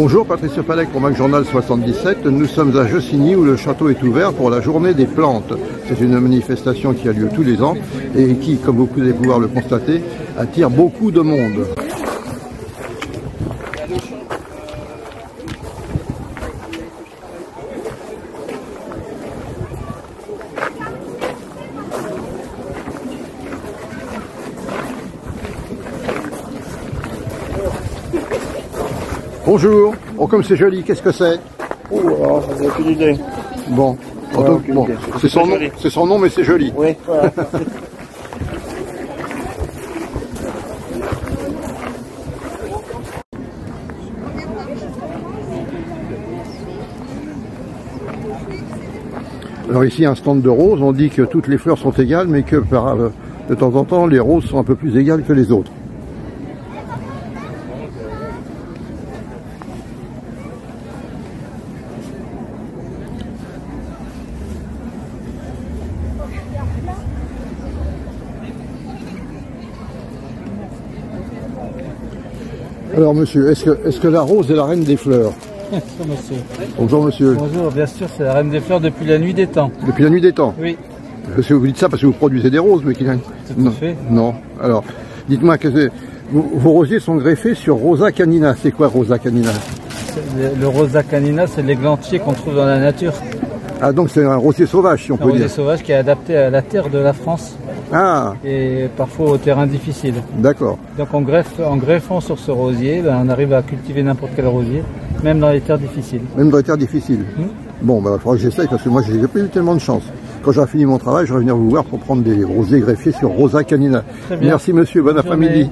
Bonjour, Patrice Palec pour Mac Journal 77. Nous sommes à Jossigny où le château est ouvert pour la journée des plantes. C'est une manifestation qui a lieu tous les ans et qui, comme vous pouvez pouvoir le constater, attire beaucoup de monde. Bonjour. Oh, comme c'est joli, qu'est-ce que c'est? Oh, j'ai aucune idée. Bon, bon. C'est son nom, mais c'est joli. Oui, voilà. Alors ici, un stand de roses. On dit que toutes les fleurs sont égales, mais que de temps en temps, les roses sont un peu plus égales que les autres. Alors monsieur, est-ce que la rose est la reine des fleurs? Bonjour monsieur. Bonjour monsieur. Bonjour, bien sûr, c'est la reine des fleurs depuis la nuit des temps. Depuis la nuit des temps? Oui. Parce que vous dites ça parce que vous produisez des roses, mais qui Tout à fait. Non. Alors, dites-moi que vos rosiers sont greffés sur Rosa canina. C'est quoi Rosa canina? Le Rosa canina, c'est l'églantier qu'on trouve dans la nature. Ah, donc c'est un rosier sauvage, si on peut dire. Un rosier sauvage qui est adapté à la terre de la France. Ah. Et parfois au terrain difficile. D'accord. Donc en greffant sur ce rosier, on arrive à cultiver n'importe quel rosier, même dans les terres difficiles. Même dans les terres difficiles. Bon, il faudra que j'essaye parce que moi, j'ai pas eu tellement de chance. Quand j'aurai fini mon travail, je vais venir vous voir pour prendre des rosiers greffés sur Rosa canina. Très bien. Merci monsieur, bon après-midi.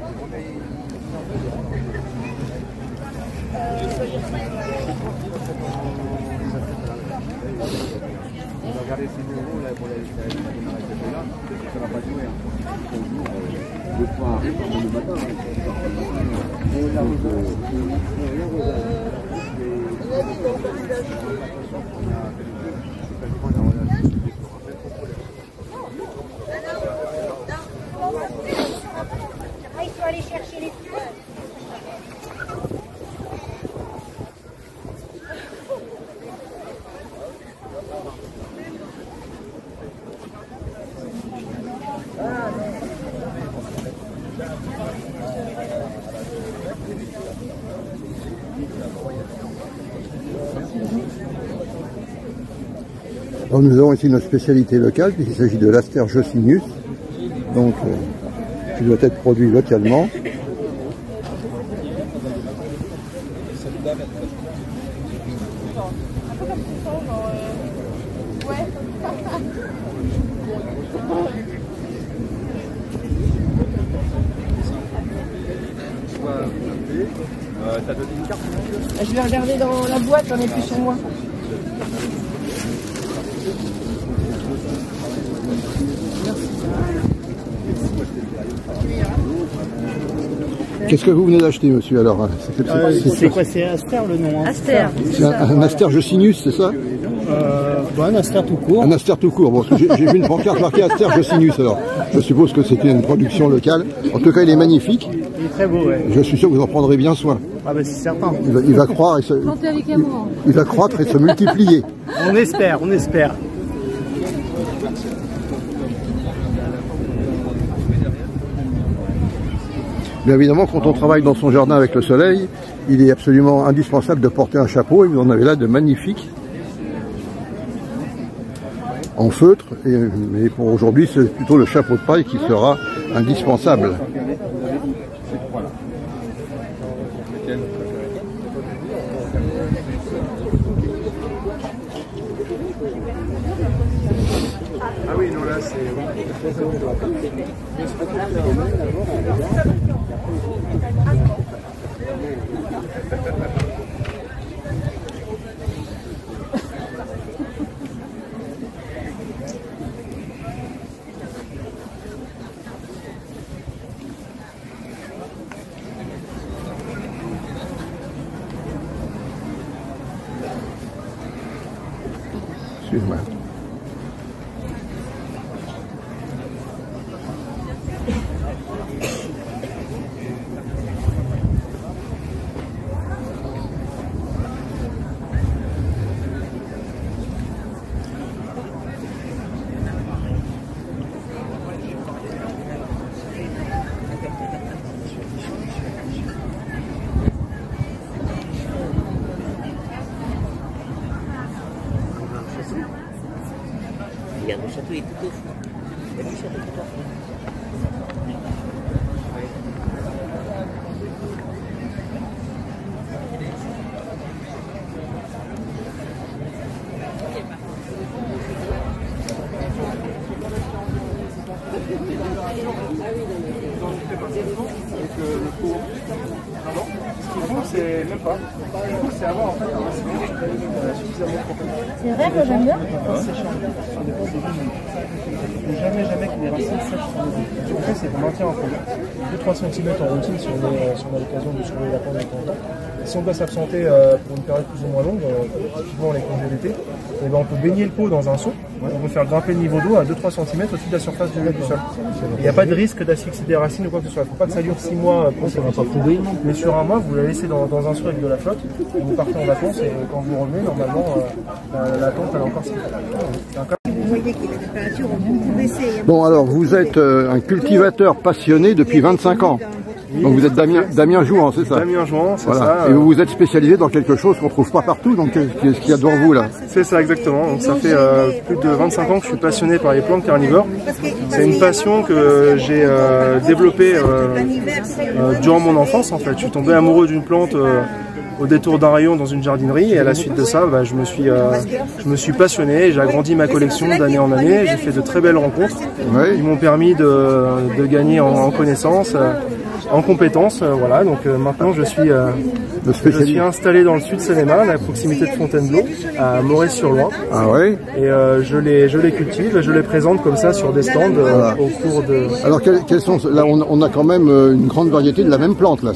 Il faut aller chercher les fleurs. Alors, nous avons ici notre spécialité locale puisqu'il s'agit de l'Aspergillus, donc qui doit être produit localement. Je vais regarder dans la boîte, j'en ai plus sur moi. Qu'est-ce que vous venez d'acheter, monsieur, alors? C'est quoi? C'est Aster le nom? Aster. C'est un Aspergillus, c'est ça? Un Aster tout court. Un Aster tout court. Bon, j'ai vu une pancarte marquée Aspergillus, alors je suppose que c'est une production locale. En tout cas, il est magnifique. Il est très beau, ouais. Je suis sûr que vous en prendrez bien soin. Ah ben c'est certain. Il va croître il va croître et se multiplier. On espère, on espère. Bien évidemment, quand on travaille dans son jardin avec le soleil, il est absolument indispensable de porter un chapeau, et vous en avez là de magnifiques en feutre, mais pour aujourd'hui c'est plutôt le chapeau de paille qui sera indispensable. Ah oui, non là c'est... Excuse-moi. c'est même pas. C'est avoir en fait un racine suffisamment profond. C'est vrai, moi j'aime bien. Ça dépend des vignes. Il ne faut jamais que les racines sèchent sur le bout. Ce qu'on fait, c'est qu'on maintient en fond 2-3 cm en routine si on a l'occasion de surveiller la plante de temps en temps. Si on doit s'absenter pour une période plus ou moins longue, typiquement les congés d'été, eh ben on peut baigner le pot dans un seau pour vous faire grimper le niveau d'eau à 2-3 cm au-dessus de la surface du sol. Il n'y a pas de risque d'asphyxier des racines ou quoi que ce soit. Il ne faut pas que ça dure 6 mois pour ça va pas couler. Mais sur un mois, vous la laissez dans un seau avec de la flotte, et vous partez en vacances et quand vous revenez, normalement, la plante elle a encore ce qu'il faut. Vous voyez que les températures ont beaucoup baissé. Bon, alors vous êtes un cultivateur passionné depuis 25 ans. Donc vous êtes Damien Jouan, c'est ça? Damien Jouan, c'est voilà. ça. Et vous vous êtes spécialisé dans quelque chose qu'on ne trouve pas partout, donc qu'est-ce qu'il y a devant vous là? C'est ça exactement, donc ça fait plus de 25 ans que je suis passionné par les plantes carnivores. C'est une passion que j'ai développée durant mon enfance en fait. Je suis tombé amoureux d'une plante au détour d'un rayon dans une jardinerie et à la suite de ça, je me suis passionné, j'ai agrandi ma collection d'année en année, j'ai fait de très belles rencontres qui m'ont permis de gagner en connaissances, en compétences, voilà. Donc maintenant je suis installé dans le sud Seine-et-Marne, à proximité de Fontainebleau, à Morez-sur-Loing. Ah ouais. Et je les cultive, je les présente comme ça sur des stands au cours de... Alors quels sont là on a quand même une grande variété de la même plante là.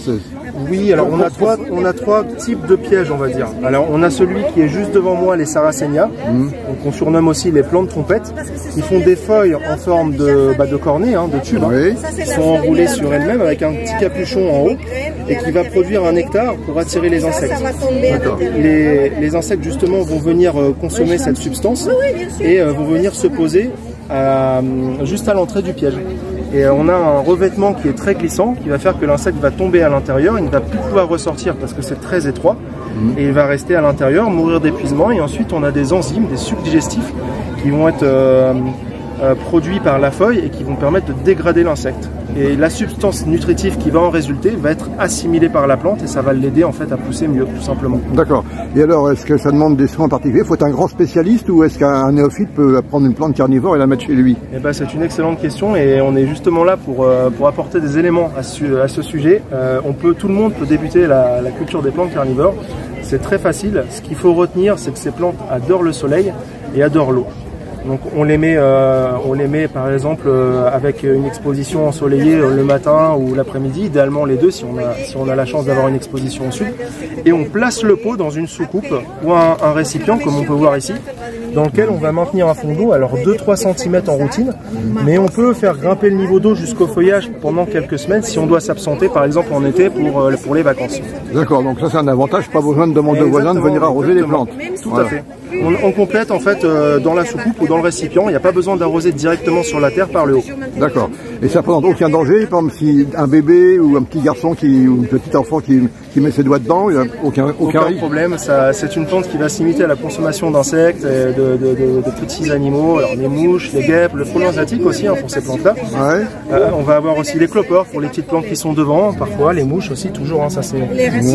Oui, alors on a trois types de pièges, on va dire. Alors on a celui qui est juste devant moi, les Sarracenia, donc on surnomme aussi les plantes trompettes, qui font des feuilles en forme de cornets, de tubes, qui sont enroulées sur elles-mêmes avec un petit capuchon en haut et qui va produire un nectar pour attirer les insectes. Les insectes justement vont venir consommer cette substance et vont venir se poser juste à l'entrée du piège. Et on a un revêtement qui est très glissant, qui va faire que l'insecte va tomber à l'intérieur, il ne va plus pouvoir ressortir parce que c'est très étroit, et il va rester à l'intérieur, mourir d'épuisement, et ensuite on a des enzymes, des sucs digestifs, qui vont être produits par la feuille et qui vont permettre de dégrader l'insecte. Et la substance nutritive qui va en résulter va être assimilée par la plante et ça va l'aider en fait à pousser mieux, tout simplement. D'accord. Et alors, est-ce que ça demande des soins particuliers? Faut être un grand spécialiste ou est-ce qu'un néophyte peut prendre une plante carnivore et la mettre chez lui? Eh ben, c'est une excellente question et on est justement là pour apporter des éléments à ce sujet. Tout le monde peut débuter la culture des plantes carnivores. C'est très facile. Ce qu'il faut retenir, c'est que ces plantes adorent le soleil et adorent l'eau. Donc on les met par exemple avec une exposition ensoleillée le matin ou l'après-midi, idéalement les deux si on a la chance d'avoir une exposition au sud. Et on place le pot dans une soucoupe ou un récipient comme on peut voir ici, dans lequel on va maintenir un fond d'eau, alors 2-3 cm en routine, mais on peut faire grimper le niveau d'eau jusqu'au feuillage pendant quelques semaines si on doit s'absenter par exemple en été pour les vacances. D'accord, donc ça c'est un avantage, pas besoin de demander aux voisins de venir arroser les plantes. Tout à fait. On complète en fait dans la soucoupe ou dans le récipient, il n'y a pas besoin d'arroser directement sur la terre par le haut. D'accord. Et ça présente aucun danger, par exemple si un bébé ou un petit garçon ou un petit enfant qui met ses doigts dedans, il n'y a aucun problème. C'est une plante qui va s'imiter à la consommation d'insectes, de petits animaux, alors les mouches, les guêpes, le frelon asiatique aussi pour ces plantes-là. Ouais. On va avoir aussi les clopeurs pour les petites plantes qui sont devant, parfois les mouches aussi, toujours. Ça c'est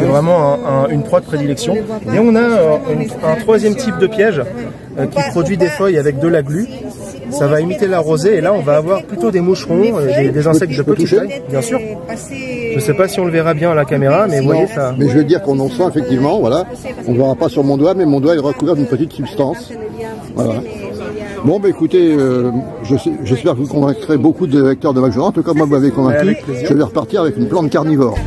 vraiment une proie de prédilection. Et on a un troisième type de piège qui produit des feuilles avec de la glu. Ça va imiter la rosée et là on va avoir plutôt des moucherons, des insectes de petite taille, bien sûr. Je ne sais pas si on le verra bien à la caméra, mais vous voyez ça. Mais je veux dire qu'on en sent effectivement, voilà. On ne verra pas sur mon doigt, mais mon doigt est recouvert d'une petite substance. Voilà. Bon, bah écoutez, j'espère que vous convaincrez beaucoup de lecteurs de Mac Jouan. En tout cas, moi, vous m'avez convaincu. Je vais repartir avec une plante carnivore.